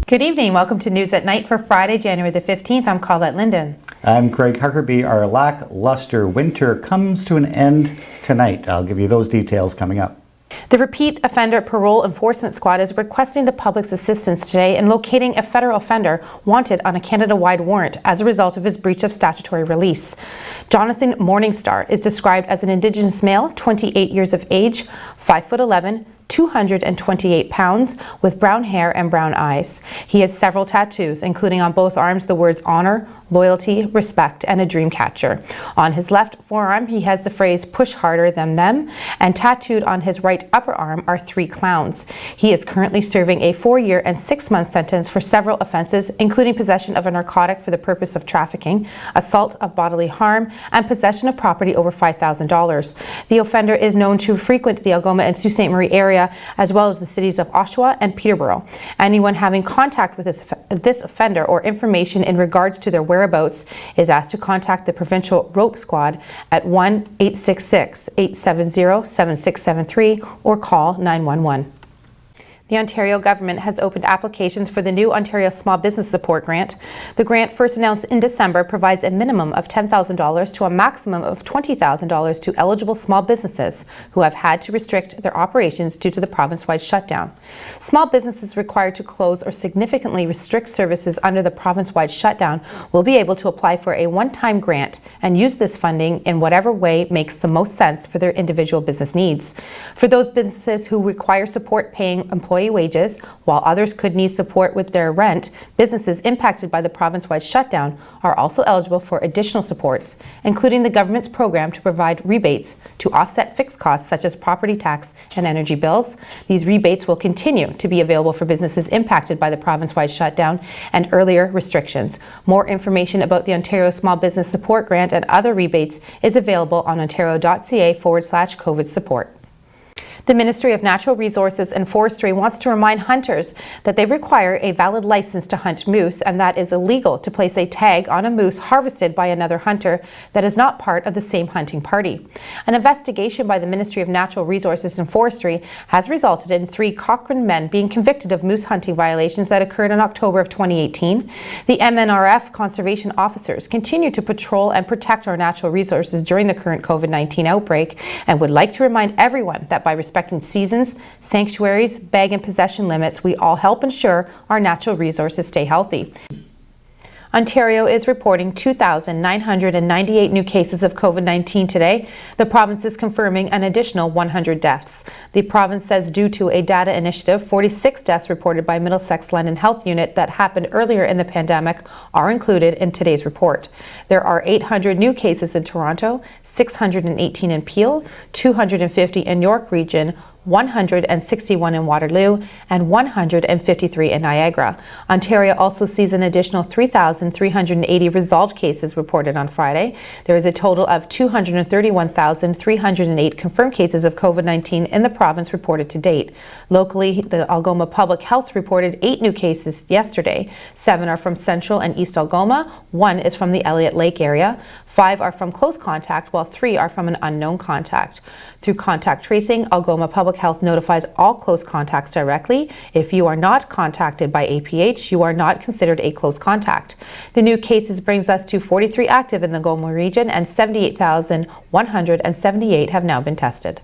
Good evening. Welcome to News at Night for Friday, January the 15th. I'm Colette Linden. I'm Craig Huckerby. Our lackluster winter comes to an end tonight. I'll give you those details coming up. The Repeat Offender Parole Enforcement Squad is requesting the public's assistance today in locating a federal offender wanted on a Canada-wide warrant as a result of his breach of statutory release. Jonathan Morningstar is described as an Indigenous male, 28 years of age, 5'11", 228 pounds, with brown hair and brown eyes. He has several tattoos, including on both arms the words honor, loyalty, respect, and a dream catcher. On his left forearm, he has the phrase push harder than them, and tattooed on his right upper arm are 3 clowns. He is currently serving a 4-year and 6-month sentence for several offenses, including possession of a narcotic for the purpose of trafficking, assault of bodily harm, and possession of property over $5,000. The offender is known to frequent the Algoma and Sault Ste. Marie area, as well as the cities of Oshawa and Peterborough. Anyone having contact with this offender or information in regards to their whereabouts is asked to contact the Provincial Rope Squad at 1-866-870-7673 or call 911. The Ontario government has opened applications for the new Ontario Small Business Support Grant. The grant, first announced in December, provides a minimum of $10,000 to a maximum of $20,000 to eligible small businesses who have had to restrict their operations due to the province-wide shutdown. Small businesses required to close or significantly restrict services under the province-wide shutdown will be able to apply for a one-time grant and use this funding in whatever way makes the most sense for their individual business needs. For those businesses who require support paying employee wages, while others could need support with their rent, businesses impacted by the province-wide shutdown are also eligible for additional supports, including the government's program to provide rebates to offset fixed costs such as property tax and energy bills. These rebates will continue to be available for businesses impacted by the province-wide shutdown and earlier restrictions. More information about the Ontario Small Business Support Grant and other rebates is available on ontario.ca/COVID support. The Ministry of Natural Resources and Forestry wants to remind hunters that they require a valid license to hunt moose, and that is illegal to place a tag on a moose harvested by another hunter that is not part of the same hunting party. An investigation by the Ministry of Natural Resources and Forestry has resulted in 3 Cochrane men being convicted of moose hunting violations that occurred in October of 2018. The MNRF conservation officers continue to patrol and protect our natural resources during the current COVID-19 outbreak and would like to remind everyone that by respecting seasons, sanctuaries, bag and possession limits, we all help ensure our natural resources stay healthy. Ontario is reporting 2,998 new cases of COVID-19 today. The province is confirming an additional 100 deaths. The province says due to a data initiative, 46 deaths reported by Middlesex London Health Unit that happened earlier in the pandemic are included in today's report. There are 800 new cases in Toronto, 618 in Peel, 250 in York Region, 161 in Waterloo, and 153 in Niagara. Ontario also sees an additional 3,380 resolved cases reported on Friday. There is a total of 231,308 confirmed cases of COVID-19 in the province reported to date. Locally, the Algoma Public Health reported 8 new cases yesterday. 7 are from Central and East Algoma, 1 is from the Elliott Lake area, 5 are from close contact, while 3 are from an unknown contact. Through contact tracing, Algoma Public Health notifies all close contacts directly. If you are not contacted by APH, you are not considered a close contact. The new cases brings us to 43 active in the Algoma region, and 78,178 have now been tested.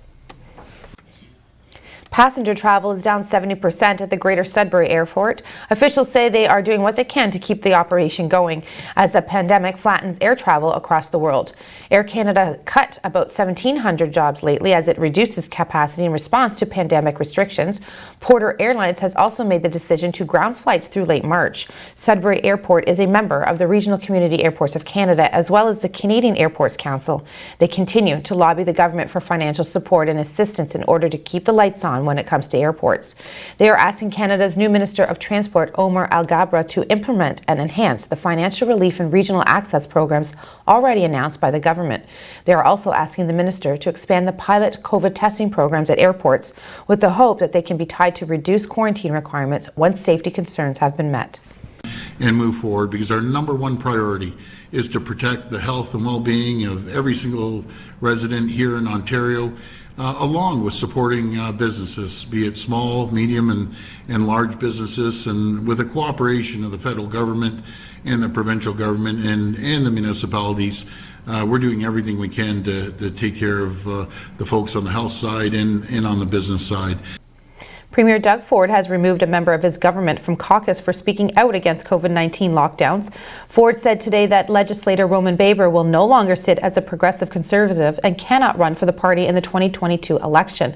Passenger travel is down 70% at the Greater Sudbury Airport. Officials say they are doing what they can to keep the operation going as the pandemic flattens air travel across the world. Air Canada cut about 1,700 jobs lately as it reduces capacity in response to pandemic restrictions. Porter Airlines has also made the decision to ground flights through late March. Sudbury Airport is a member of the Regional Community Airports of Canada as well as the Canadian Airports Council. They continue to lobby the government for financial support and assistance in order to keep the lights on when it comes to airports. They are asking Canada's new Minister of Transport, Omar Al-Gabra, to implement and enhance the financial relief and regional access programs already announced by the government. They are also asking the Minister to expand the pilot COVID testing programs at airports with the hope that they can be tied to reduced quarantine requirements once safety concerns have been met. And move forward, because our number one priority is to protect the health and well-being of every single resident here in Ontario. along with supporting businesses, be it small, medium, and large businesses, and with the cooperation of the federal government and the provincial government and the municipalities. We're doing everything we can to take care of the folks on the health side and on the business side. Premier Doug Ford has removed a member of his government from caucus for speaking out against COVID-19 lockdowns. Ford said today that legislator Roman Baber will no longer sit as a progressive conservative and cannot run for the party in the 2022 election.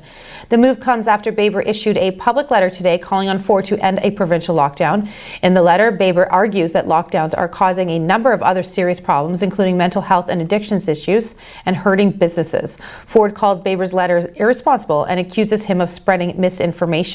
The move comes after Baber issued a public letter today calling on Ford to end a provincial lockdown. In the letter, Baber argues that lockdowns are causing a number of other serious problems, including mental health and addictions issues, and hurting businesses. Ford calls Baber's letter irresponsible and accuses him of spreading misinformation.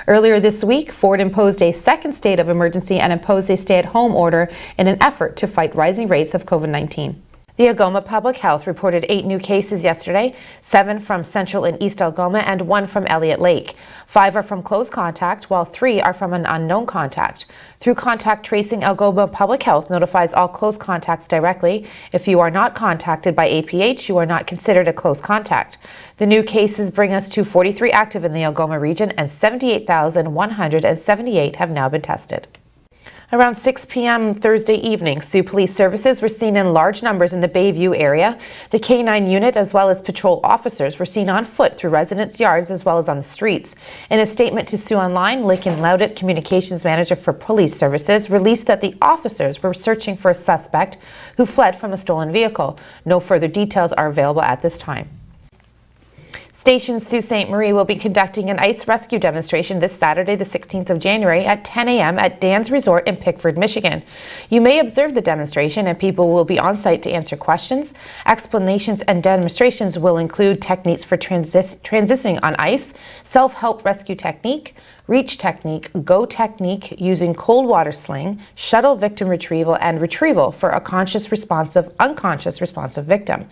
Earlier this week, Ford imposed a second state of emergency and imposed a stay-at-home order in an effort to fight rising rates of COVID-19. The Algoma Public Health reported 8 new cases yesterday, 7 from Central and East Algoma and 1 from Elliott Lake. 5 are from close contact, while 3 are from an unknown contact. Through contact tracing, Algoma Public Health notifies all close contacts directly. If you are not contacted by APH, you are not considered a close contact. The new cases bring us to 43 active in the Algoma region, and 78,178 have now been tested. Around 6 p.m. Thursday evening, Sioux Police services were seen in large numbers in the Bayview area. The K-9 unit as well as patrol officers were seen on foot through residents' yards as well as on the streets. In a statement to Sioux Online, Lincoln Loudett, communications manager for police services, released that the officers were searching for a suspect who fled from a stolen vehicle. No further details are available at this time. Station Sault Ste. Marie will be conducting an ice rescue demonstration this Saturday, the 16th of January at 10 a.m. at Dan's Resort in Pickford, Michigan. You may observe the demonstration and people will be on site to answer questions. Explanations and demonstrations will include techniques for transitioning on ice, self-help rescue technique, reach technique, go technique, using cold water sling, shuttle victim retrieval, and retrieval for a unconscious responsive victim.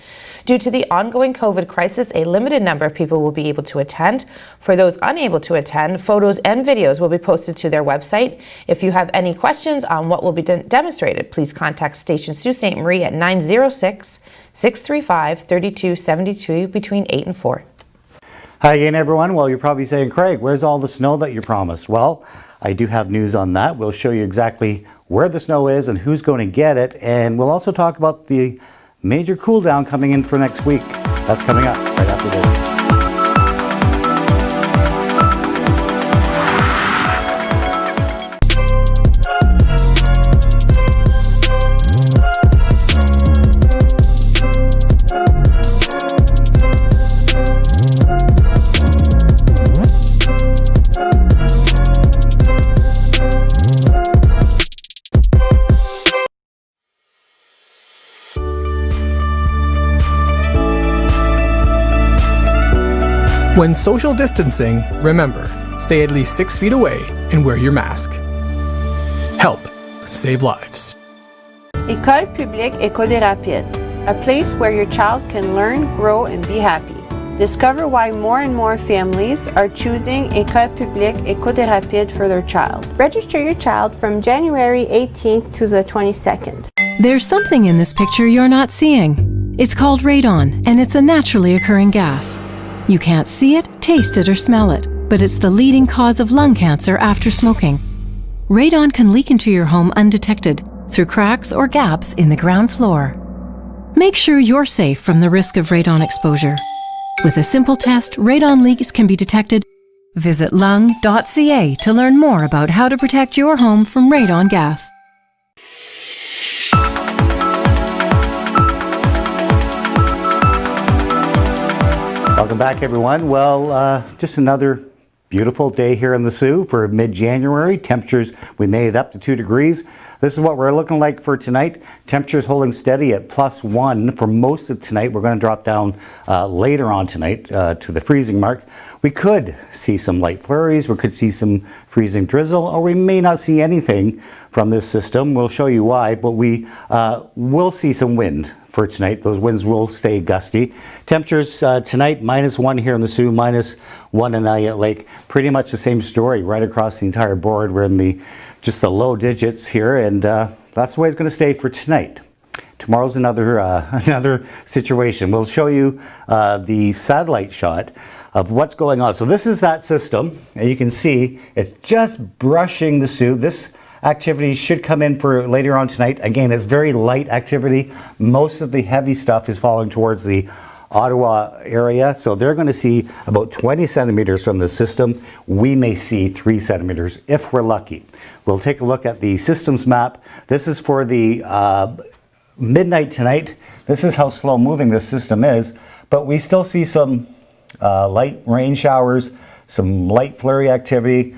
Due to the ongoing COVID crisis, a limited number of people will be able to attend. For those unable to attend, photos and videos will be posted to their website. If you have any questions on what will be demonstrated, please contact Station Sault Ste. Marie at 906-635-3272 between 8 and 4. Hi again, everyone. Well, you're probably saying, Craig, where's all the snow that you promised? Well, I do have news on that. We'll show you exactly where the snow is and who's going to get it. And we'll also talk about the major cool down coming in for next week. That's coming up right after this. When social distancing, remember, stay at least 6 feet away and wear your mask. Help save lives. École publique École des Rapides, a place where your child can learn, grow, and be happy. Discover why more and more families are choosing École publique École des Rapides for their child. Register your child from January 18th to the 22nd. There's something in this picture you're not seeing. It's called radon, and it's a naturally occurring gas. You can't see it, taste it, or smell it, but it's the leading cause of lung cancer after smoking. Radon can leak into your home undetected through cracks or gaps in the ground floor. Make sure you're safe from the risk of radon exposure. With a simple test, radon leaks can be detected. Visit lung.ca to learn more about how to protect your home from radon gas. Welcome back, everyone. Well, just another beautiful day here in the Sioux for mid-January. Temperatures, we made it up to 2 degrees. This is what we're looking like for tonight. Temperatures holding steady at +1 for most of tonight. We're going to drop down later on tonight to the freezing mark. We could see some light flurries. We could see some freezing drizzle, or we may not see anything from this system. We'll show you why, but we will see some wind for tonight. Those winds will stay gusty. Temperatures tonight, -1 here in the Sioux, -1 in Elliott Lake. Pretty much the same story right across the entire board. We're in just the low digits here, and that's the way it's going to stay for tonight. Tomorrow's another another situation. We'll show you the satellite shot of what's going on. So this is that system, and you can see it's just brushing the Soo. This activity should come in for later on tonight. Again, it's very light activity. Most of the heavy stuff is falling towards the Ottawa area, so they're going to see about 20 centimeters from the system. We may see 3 centimeters if we're lucky. We'll take a look at the systems map. This is for the midnight tonight. This is how slow moving this system is, but we still see some light rain showers, some light flurry activity.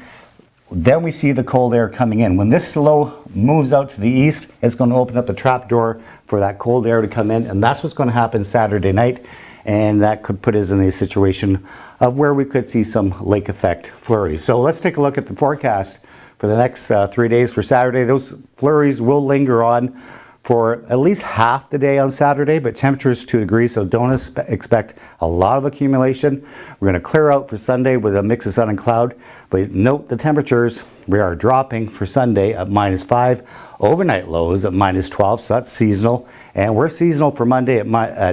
Then we see the cold air coming in. When this low moves out to the east, it's going to open up the trap door for that cold air to come in, and that's what's going to happen Saturday night, and that could put us in a situation of where we could see some lake effect flurries. So let's take a look at the forecast for the next 3 days for Saturday. Those flurries will linger on for at least half the day on Saturday, but temperatures 2 degrees, so don't expect a lot of accumulation. We're going to clear out for Sunday with a mix of sun and cloud, but note the temperatures. We are dropping for Sunday at -5, overnight lows at -12, so that's seasonal, and we're seasonal for Monday at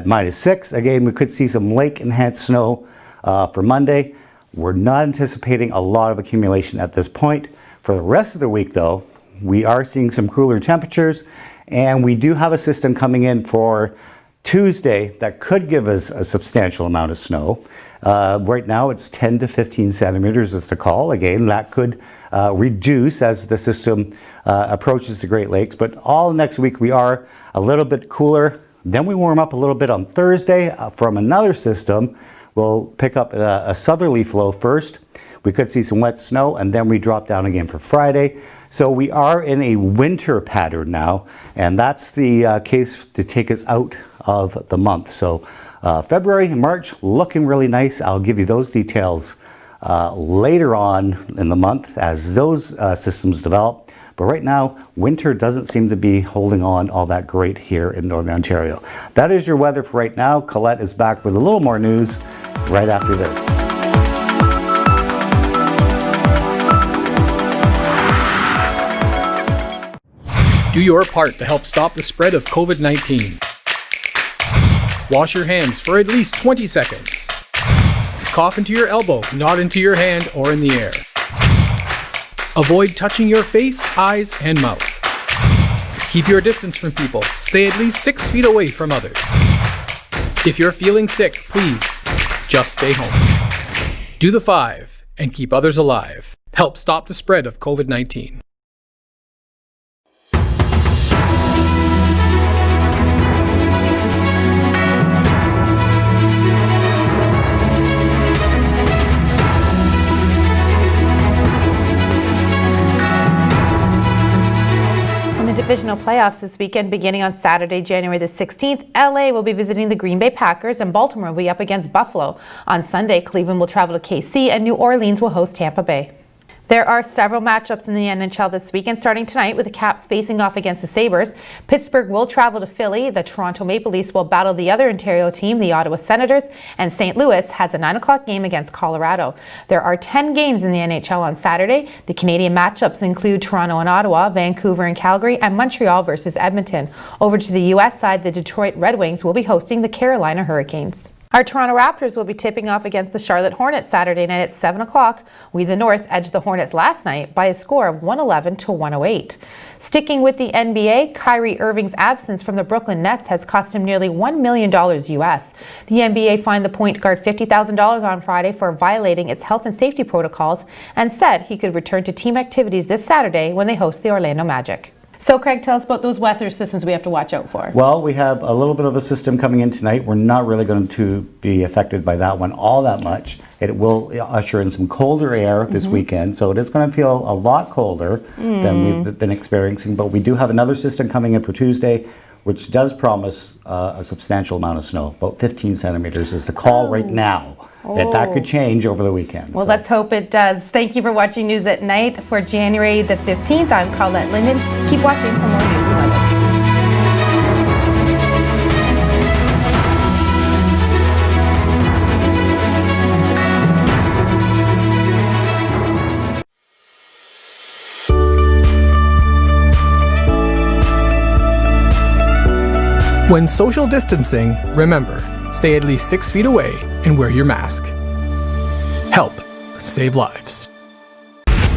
-6. Again, we could see some lake-enhanced snow for Monday. We're not anticipating a lot of accumulation at this point. For the rest of the week, though, we are seeing some cooler temperatures, and we do have a system coming in for Tuesday that could give us a substantial amount of snow. Right now it's 10 to 15 centimeters is the call. Again, that could reduce as the system approaches the Great Lakes, but all next week we are a little bit cooler. Then we warm up a little bit on Thursday from another system. We'll pick up a southerly flow first. We could see some wet snow, and then we drop down again for Friday. So we are in a winter pattern now, and that's the case to take us out of the month. So February and March looking really nice. I'll give you those details later on in the month as those systems develop. But right now, winter doesn't seem to be holding on all that great here in Northern Ontario. That is your weather for right now. Colette is back with a little more news right after this. Do your part to help stop the spread of COVID-19. Wash your hands for at least 20 seconds. Cough into your elbow, not into your hand or in the air. Avoid touching your face, eyes, and mouth. Keep your distance from people. Stay at least 6 feet away from others. If you're feeling sick, please just stay home. Do the 5 and keep others alive. Help stop the spread of COVID-19. Divisional playoffs this weekend beginning on Saturday, January the 16th. LA will be visiting the Green Bay Packers and Baltimore will be up against Buffalo. On Sunday, Cleveland will travel to KC and New Orleans will host Tampa Bay. There are several matchups in the NHL this weekend, starting tonight with the Caps facing off against the Sabres. Pittsburgh will travel to Philly. The Toronto Maple Leafs will battle the other Ontario team, the Ottawa Senators, and St. Louis has a 9 o'clock game against Colorado. There are 10 games in the NHL on Saturday. The Canadian matchups include Toronto and Ottawa, Vancouver and Calgary, and Montreal versus Edmonton. Over to the U.S. side, the Detroit Red Wings will be hosting the Carolina Hurricanes. Our Toronto Raptors will be tipping off against the Charlotte Hornets Saturday night at 7 o'clock. We the North edged the Hornets last night by a score of 111 to 108. Sticking with the NBA, Kyrie Irving's absence from the Brooklyn Nets has cost him nearly $1 million US. The NBA fined the point guard $50,000 on Friday for violating its health and safety protocols and said he could return to team activities this Saturday when they host the Orlando Magic. So Craig, tell us about those weather systems we have to watch out for. Well, we have a little bit of a system coming in tonight. We're not really going to be affected by that one all that much. It will usher in some colder air this weekend, so it is going to feel a lot colder than we've been experiencing. But we do have another system coming in for Tuesday, which does promise a substantial amount of snow. About 15 centimeters is the call right now. That could change over the weekend. Well, let's hope it does. Thank you for watching News at Night for January the 15th. I'm Colette Linden. Keep watching for more news and weather. When social distancing, remember, stay at least 6 feet away and wear your mask. Help save lives.